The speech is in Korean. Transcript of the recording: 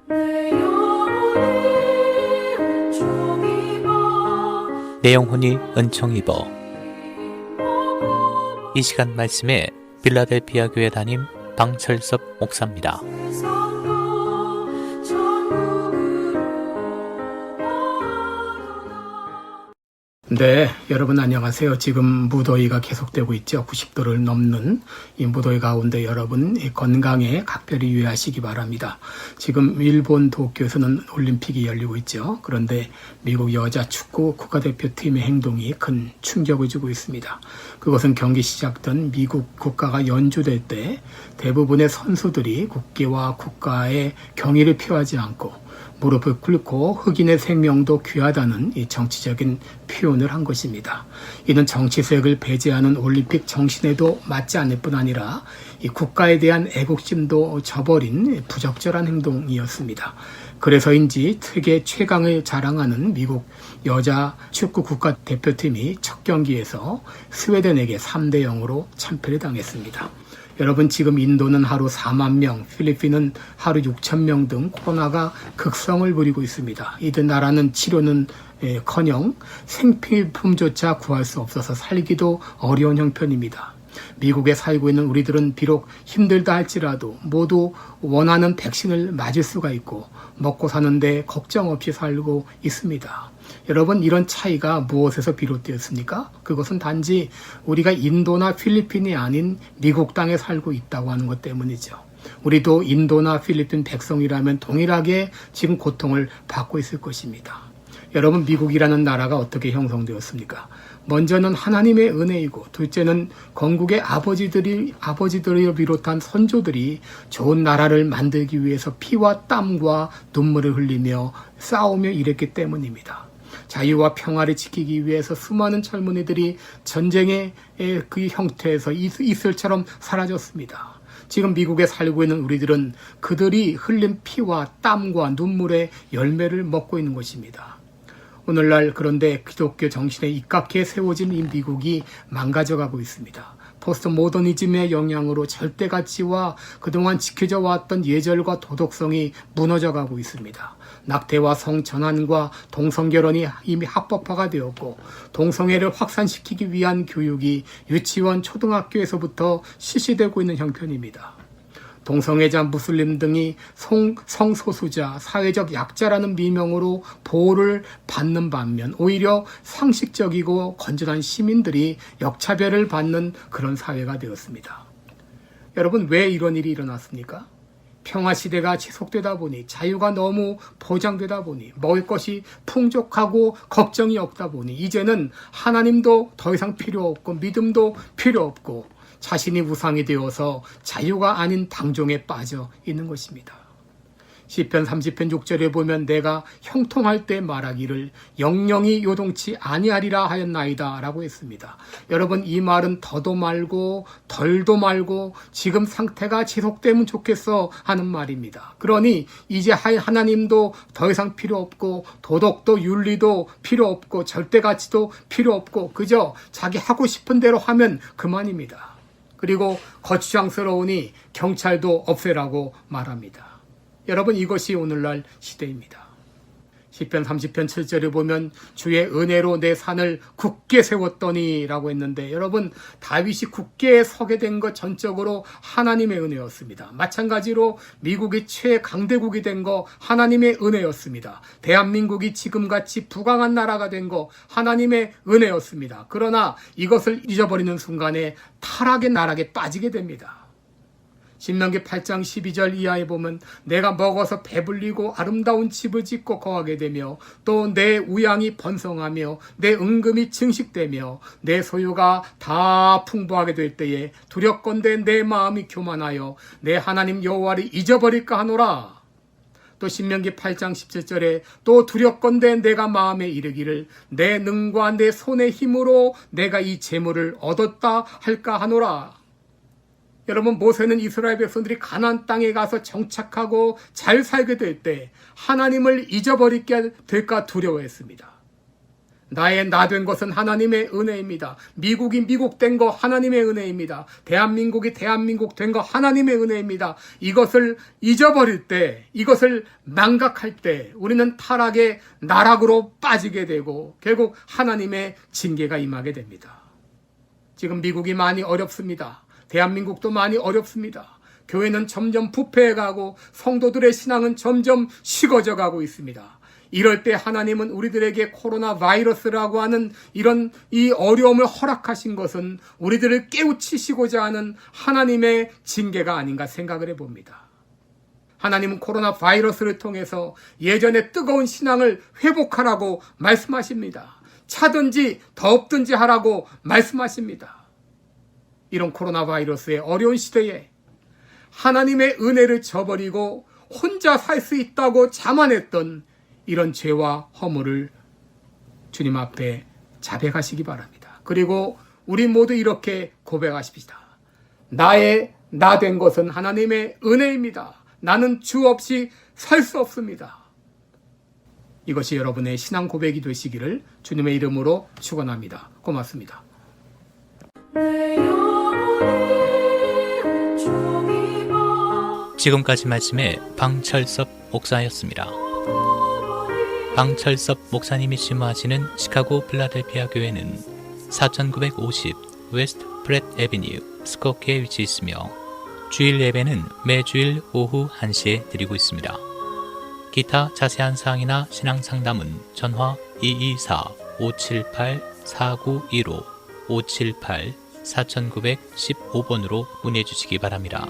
내 영혼이 은총 입어. 이 시간 말씀에 필라델피아 교회 담임 방철섭 목사입니다. 네, 여러분 안녕하세요. 지금 무더위가 계속되고 있죠. 90도를 넘는 이 무더위 가운데 여러분 건강에 각별히 유의하시기 바랍니다. 지금 일본 도쿄에서는 올림픽이 열리고 있죠. 그런데 미국 여자 축구 국가대표팀의 행동이 큰 충격을 주고 있습니다. 그것은 경기 시작된 미국 국가가 연주될 때 대부분의 선수들이 국기와 국가의 경의를 표하지 않고 무릎을 꿇고 흑인의 생명도 귀하다는 이 정치적인 표현을 한 것입니다. 이는 정치색을 배제하는 올림픽 정신에도 맞지 않을 뿐 아니라 이 국가에 대한 애국심도 저버린 부적절한 행동이었습니다. 그래서인지 세계 최강을 자랑하는 미국 여자 축구 국가대표팀이 첫 경기에서 스웨덴에게 3대 0으로 참패를 당했습니다. 여러분, 지금 인도는 하루 4만 명, 필리핀은 하루 6천 명 등 코로나가 극성을 부리고 있습니다. 이들 나라는 치료는 커녕 생필품조차 구할 수 없어서 살기도 어려운 형편입니다. 미국에 살고 있는 우리들은 비록 힘들다 할지라도 모두 원하는 백신을 맞을 수가 있고 먹고 사는데 걱정 없이 살고 있습니다. 여러분, 이런 차이가 무엇에서 비롯되었습니까? 그것은 단지 우리가 인도나 필리핀이 아닌 미국 땅에 살고 있다고 하는 것 때문이죠. 우리도 인도나 필리핀 백성이라면 동일하게 지금 고통을 받고 있을 것입니다. 여러분, 미국이라는 나라가 어떻게 형성되었습니까? 먼저는 하나님의 은혜이고, 둘째는 건국의 아버지들을 비롯한 선조들이 좋은 나라를 만들기 위해서 피와 땀과 눈물을 흘리며 싸우며 일했기 때문입니다. 자유와 평화를 지키기 위해서 수많은 젊은이들이 전쟁의 그 형태에서 이슬처럼 사라졌습니다. 지금 미국에 살고 있는 우리들은 그들이 흘린 피와 땀과 눈물의 열매를 먹고 있는 것입니다. 오늘날 그런데 기독교 정신에 입각해 세워진 이 미국이 망가져가고 있습니다. 포스트 모더니즘의 영향으로 절대 가치와 그동안 지켜져 왔던 예절과 도덕성이 무너져가고 있습니다. 낙태와 성전환과 동성결혼이 이미 합법화가 되었고, 동성애를 확산시키기 위한 교육이 유치원, 초등학교에서부터 실시되고 있는 형편입니다. 동성애자, 무슬림 등이 성소수자, 사회적 약자라는 미명으로 보호를 받는 반면 오히려 상식적이고 건전한 시민들이 역차별을 받는 그런 사회가 되었습니다. 여러분, 왜 이런 일이 일어났습니까? 평화시대가 지속되다 보니, 자유가 너무 보장되다 보니, 먹을 것이 풍족하고 걱정이 없다 보니 이제는 하나님도 더 이상 필요 없고 믿음도 필요 없고 자신이 우상이 되어서 자유가 아닌 당종에 빠져 있는 것입니다. 시편 30편 6절에 보면 내가 형통할 때 말하기를 영영이 요동치 아니하리라 하였나이다 라고 했습니다. 여러분, 이 말은 더도 말고 덜도 말고 지금 상태가 지속되면 좋겠어 하는 말입니다. 그러니 이제 하나님도 더 이상 필요 없고 도덕도 윤리도 필요 없고 절대가치도 필요 없고 그저 자기 하고 싶은 대로 하면 그만입니다. 그리고 거추장스러우니 경찰도 없애라고 말합니다. 여러분, 이것이 오늘날 시대입니다. 시편 30편 7절에 보면 주의 은혜로 내 산을 굳게 세웠더니 라고 했는데, 여러분, 다윗이 굳게 서게 된 것 전적으로 하나님의 은혜였습니다. 마찬가지로 미국이 최강대국이 된 거 하나님의 은혜였습니다. 대한민국이 지금같이 부강한 나라가 된 거 하나님의 은혜였습니다. 그러나 이것을 잊어버리는 순간에 타락의 나락에 빠지게 됩니다. 신명기 8장 12절 이하에 보면 내가 먹어서 배불리고 아름다운 집을 짓고 거하게 되며 또 내 우양이 번성하며 내 은금이 증식되며 내 소유가 다 풍부하게 될 때에 두렵건대 내 마음이 교만하여 내 하나님 여호와를 잊어버릴까 하노라. 또 신명기 8장 17절에 또 두렵건대 내가 마음에 이르기를 내 능과 내 손의 힘으로 내가 이 재물을 얻었다 할까 하노라. 여러분, 모세는 이스라엘 백성들이 가나안 땅에 가서 정착하고 잘 살게 될 때 하나님을 잊어버리게 될까 두려워했습니다. 나의 나 된 것은 하나님의 은혜입니다. 미국이 미국 된 거 하나님의 은혜입니다. 대한민국이 대한민국 된 거 하나님의 은혜입니다. 이것을 잊어버릴 때, 이것을 망각할 때 우리는 타락의 나락으로 빠지게 되고 결국 하나님의 징계가 임하게 됩니다. 지금 미국이 많이 어렵습니다. 대한민국도 많이 어렵습니다. 교회는 점점 부패해가고 성도들의 신앙은 점점 식어져 가고 있습니다. 이럴 때 하나님은 우리들에게 코로나 바이러스라고 하는 이런 이 어려움을 허락하신 것은 우리들을 깨우치시고자 하는 하나님의 징계가 아닌가 생각을 해봅니다. 하나님은 코로나 바이러스를 통해서 예전의 뜨거운 신앙을 회복하라고 말씀하십니다. 차든지 덥든지 하라고 말씀하십니다. 이런 코로나 바이러스의 어려운 시대에 하나님의 은혜를 저버리고 혼자 살 수 있다고 자만했던 이런 죄와 허물을 주님 앞에 자백하시기 바랍니다. 그리고 우리 모두 이렇게 고백하십시다. 나의 나 된 것은 하나님의 은혜입니다. 나는 주 없이 살 수 없습니다. 이것이 여러분의 신앙 고백이 되시기를 주님의 이름으로 축원합니다. 고맙습니다. 지금까지 말씀의 방철섭 목사였습니다. 방철섭 목사님이 심화하시는 시카고 필라델피아 교회는 4950 웨스트 프렛 애비뉴 스코키에 위치해 있으며 주일 예배는 매주일 오후 1시에 드리고 있습니다. 기타 자세한 사항이나 신앙 상담은 전화 224-578-4915 578-4915번으로 문의해 주시기 바랍니다.